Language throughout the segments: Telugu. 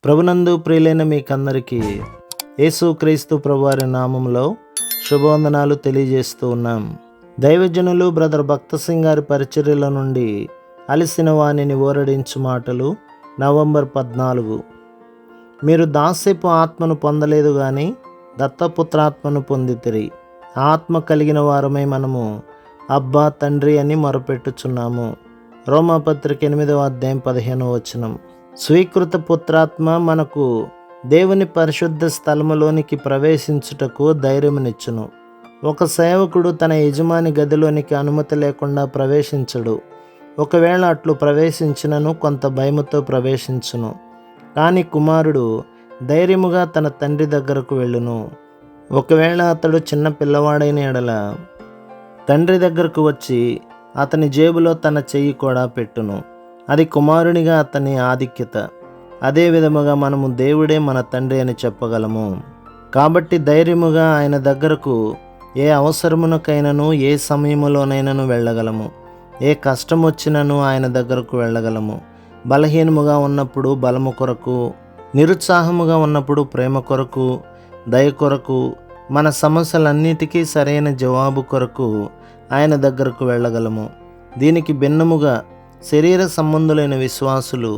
ప్రభునందు ప్రియులైన మీకందరికీ యేసుక్రీస్తు ప్రభువారి నామంలో శుభవందనాలు తెలియజేస్తూ ఉన్నాం. దైవజనులు బ్రదర్ భక్త సింగ్ గారి పరిచర్యల నుండి అలసిన వాణిని ఓరడించు మాటలు. నవంబర్ 14. మీరు దాస్యపు ఆత్మను పొందలేదు గాని దత్తపుత్రాత్మను పొందితిరి. ఆత్మ కలిగిన వారమై మనము అబ్బా తండ్రి అని మొరపెట్టుచున్నాము. రోమాపత్రిక 8వ అధ్యాయం 15వ వచనం. స్వీకృత పుత్రాత్మ మనకు దేవుని పరిశుద్ధ స్థలములోనికి ప్రవేశించుటకు ధైర్యమునిచ్చును. ఒక సేవకుడు తన యజమాని గదిలోనికి అనుమతి లేకుండా ప్రవేశించడు. ఒకవేళ అట్లు ప్రవేశించినను కొంత భయముతో ప్రవేశించును. కానీ కుమారుడు ధైర్యముగా తన తండ్రి దగ్గరకు వెళ్ళును. ఒకవేళ అతడు చిన్న పిల్లవాడైన ఎడల తండ్రి దగ్గరకు వచ్చి అతని జేబులో తన చెయ్యి కూడా పెట్టును. అది కుమారునిగా అతని ఆధిక్యత. అదే విధముగా మనము దేవుడే మన తండ్రి అని చెప్పగలము. కాబట్టి ధైర్యముగా ఆయన దగ్గరకు ఏ అవసరమునకైనను ఏ సమయములోనైనాను వెళ్ళగలము. ఏ కష్టం వచ్చినను ఆయన దగ్గరకు వెళ్ళగలము. బలహీనముగా ఉన్నప్పుడు బలము కొరకు, నిరుత్సాహముగా ఉన్నప్పుడు ప్రేమ కొరకు, దయ కొరకు, మన సమస్యలన్నిటికీ సరైన జవాబు కొరకు ఆయన దగ్గరకు వెళ్ళగలము. దీనికి భిన్నముగా శరీర సంబంధులైన విశ్వాసులు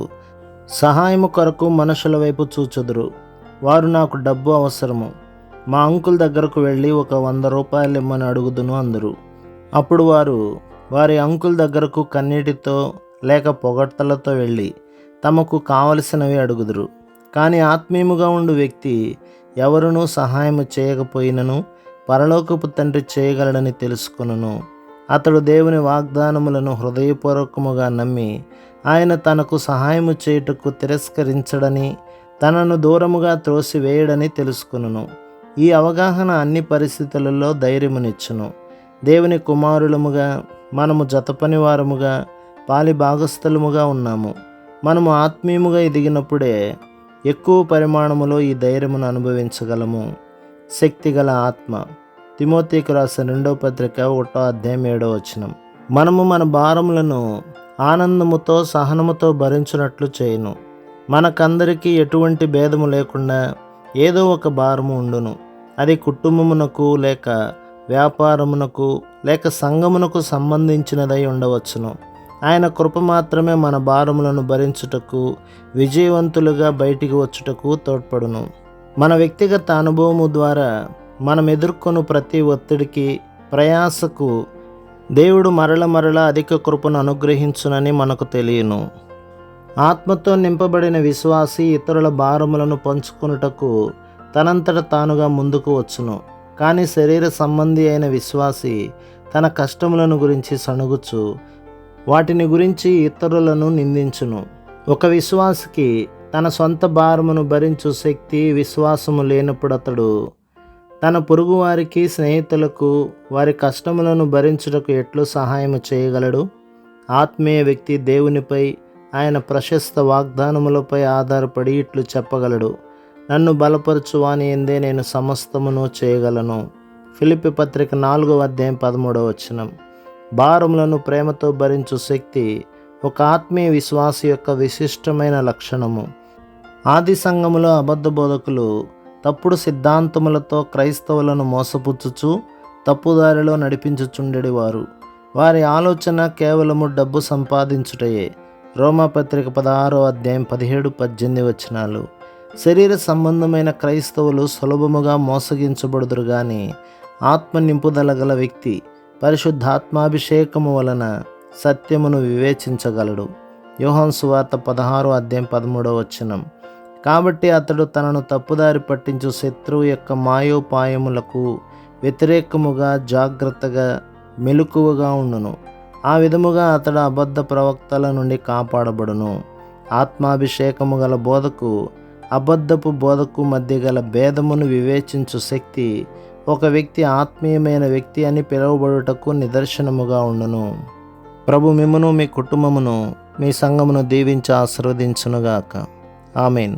సహాయము కొరకు మనుషుల వైపు చూచుదురు. వారు నాకు డబ్బు అవసరము, మా అంకుల్ దగ్గరకు వెళ్ళి ఒక 100 రూపాయలు ఇమ్మని అడుగుదును అందరు. అప్పుడు వారు వారి అంకుల్ దగ్గరకు కన్నీటితో లేక పొగడ్తలతో వెళ్ళి తమకు కావలసినవి అడుగుదురు. కానీ ఆత్మీయముగా ఉండు వ్యక్తి ఎవరునూ సహాయము చేయకపోయినను పరలోకపు తండ్రి చేయగలడని తెలుసుకొనును. అతడు దేవుని వాగ్దానములను హృదయపూర్వకముగా నమ్మి ఆయన తనకు సహాయము చేయుటకు తిరస్కరించడని, తనను దూరముగా త్రోసివేయడని తెలుసుకొనును. ఈ అవగాహన అన్ని పరిస్థితులలో ధైర్యమునిచ్చును. దేవుని కుమారులముగా మనము జతపనివారముగా పాలి భాగస్థులముగా ఉన్నాము. మనము ఆత్మీయముగా ఎదిగినప్పుడే ఎక్కువ పరిమాణములో ఈ ధైర్యమును అనుభవించగలము. శక్తిగల ఆత్మ. తిమోతికి రాసిన 2వ పత్రిక 1వ అధ్యాయం 7వ వచనం. మనము మన భారములను ఆనందముతో సహనముతో భరించున్నట్లు చేయును. మనకందరికీ ఎటువంటి భేదము లేకుండా ఏదో ఒక భారము ఉండును. అది కుటుంబమునకు లేక వ్యాపారమునకు లేక సంఘమునకు సంబంధించినదై ఉండవచ్చును. ఆయన కృప మాత్రమే మన భారములను భరించుటకు, విజయవంతులుగా బయటికి వచ్చుటకు తోడ్పడును. మన వ్యక్తిగత అనుభవము ద్వారా మనం ఎదుర్కొను ప్రతి ఒత్తిడికి, ప్రయాసకు దేవుడు మరల అధిక కృపను అనుగ్రహించునని మనకు తెలియను. ఆత్మతో నింపబడిన విశ్వాసి ఇతరుల భారములను పంచుకొనుటకు తనంతట తానుగా ముందుకు వచ్చును. కానీ శరీర సంబంధి అయిన విశ్వాసి తన కష్టములను గురించి సణుగుచు వాటిని గురించి ఇతరులను నిందించును. ఒక విశ్వాసికి తన సొంత భారమును భరించు శక్తి, విశ్వాసము లేనప్పుడు అతడు తన పొరుగువారికి, స్నేహితులకు వారి కష్టములను భరించుటకు ఎట్లు సహాయము చేయగలడు? ఆత్మీయ వ్యక్తి దేవునిపై, ఆయన ప్రశస్త వాగ్దానములపై ఆధారపడి ఇట్లు చెప్పగలడు: నన్ను బలపరచు వాని యందే నేను సమస్తమును చేయగలను. ఫిలిప్పీ పత్రిక 4వ అధ్యాయం 13వ వచనం. భారములను ప్రేమతో భరించు శక్తి ఒక ఆత్మీయ విశ్వాసి యొక్క విశిష్టమైన లక్షణము. ఆది సంఘములో అబద్ధ బోధకులు తప్పుడు సిద్ధాంతములతో క్రైస్తవులను మోసపుచ్చుచు తప్పుదారిలో నడిపించుచుండెడి వారు. వారి ఆలోచన కేవలము డబ్బు సంపాదించుటయే. రోమాపత్రిక 16వ అధ్యాయం 17-18 వచనాలు. శరీర సంబంధమైన క్రైస్తవులు సులభముగా మోసగించబడుదురు గాని ఆత్మ నింపుదల గల వ్యక్తి పరిశుద్ధాత్మాభిషేకము వలన సత్యమును వివేచించగలడు. యోహాను సువార్త 16వ అధ్యాయం 13వ వచనం. కాబట్టి అతడు తనను తప్పుదారి పట్టించు శత్రువు యొక్క మాయోపాయములకు వ్యతిరేకముగా జాగ్రత్తగా మెలకువగా ఉండును. ఆ విధముగా అతడు అబద్ధ ప్రవక్తల నుండి కాపాడబడును. ఆత్మాభిషేకము గల బోధకు, అబద్ధపు బోధకు మధ్య గల భేదమును వివేచించు శక్తి ఒక వ్యక్తి ఆత్మీయమైన వ్యక్తి అని పిలువబడుటకు నిదర్శనముగా ఉండును. ప్రభు మిమ్మును, మీ కుటుంబమును, మీ సంఘమును దీవించి ఆశీర్వదించునుగాక. ఆమేన్.